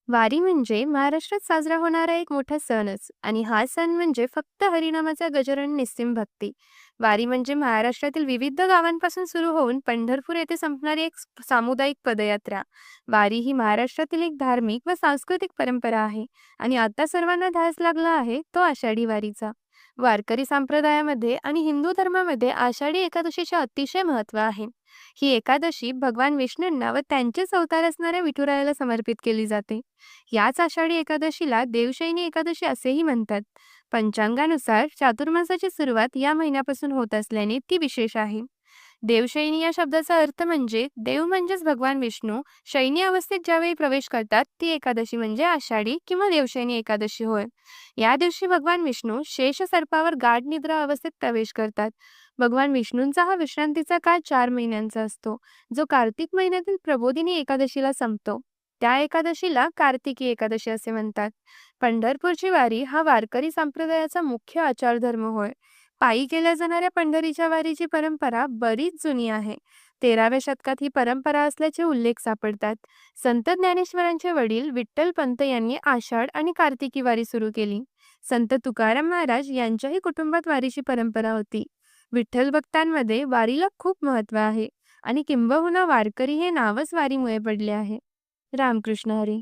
वारी म्हणजे महाराष्ट्रात साजरा होणारा एक मोठा सणच आणि हा सण म्हणजे फक्त हरिनामाचा गजर आणि निस्सिम भक्ती. वारी म्हणजे महाराष्ट्रातील विविध गावांपासून सुरू होऊन पंढरपूर येथे संपणारी एक सामुदायिक पदयात्रा. वारी ही महाराष्ट्रातील एक धार्मिक व सांस्कृतिक परंपरा आहे आणि आता सर्वांना ध्यास लागला आहे तो आषाढी वारीचा. वारकरी संप्रदायामध्ये आणि हिंदू धर्मामध्ये आषाढी एकादशीचे अतिशय महत्त्व आहे. ही एकादशी भगवान विष्णूंना व त्यांचेच अवतार असणाऱ्या विठुरायाला समर्पित केली जाते. याच आषाढी एकादशीला देवशयनी एकादशी असेही म्हणतात. पंचांगानुसार चातुर्मासाची सुरुवात या महिन्यापासून होत असल्याने ती विशेष आहे. देवशयनी या शब्दाचा अर्थ म्हणजे देव म्हणजेच भगवान विष्णू शयनी अवस्थेत ज्यावेळी प्रवेश करतात ती एकादशी म्हणजे आषाढी किंवा देवशयनी एकादशी होय. या दिवशी भगवान विष्णू शेष सर्पावर गाढ निद्रा अवस्थेत प्रवेश करतात. भगवान विष्णूंचा हा विश्रांतीचा काळ 4 महिन्यांचा असतो, जो कार्तिक महिन्यातील प्रबोधिनी एकादशीला संपतो. त्या एकादशीला कार्तिकी एकादशी असे म्हणतात. पंढरपूरची वारी हा वारकरी संप्रदायाचा मुख्य आचारधर्म होय. पायी केल्या जाणाऱ्या पंढरीच्या वारीची परंपरा बरीच जुनी आहे. 13व्या शतकात ही परंपरा असल्याचे उल्लेख सापडतात. संत ज्ञानेश्वरांचे वडील विठ्ठल पंत यांनी आषाढ आणि कार्तिकी वारी सुरू केली. संत तुकाराम महाराज यांच्याही कुटुंबात वारीची परंपरा होती. विठ्ठल भक्तांमध्ये वारीला खूप महत्त्व आहे आणि किंबहुना वारकरी हे नावच वारीमुळे पडले आहे. रामकृष्ण हरी.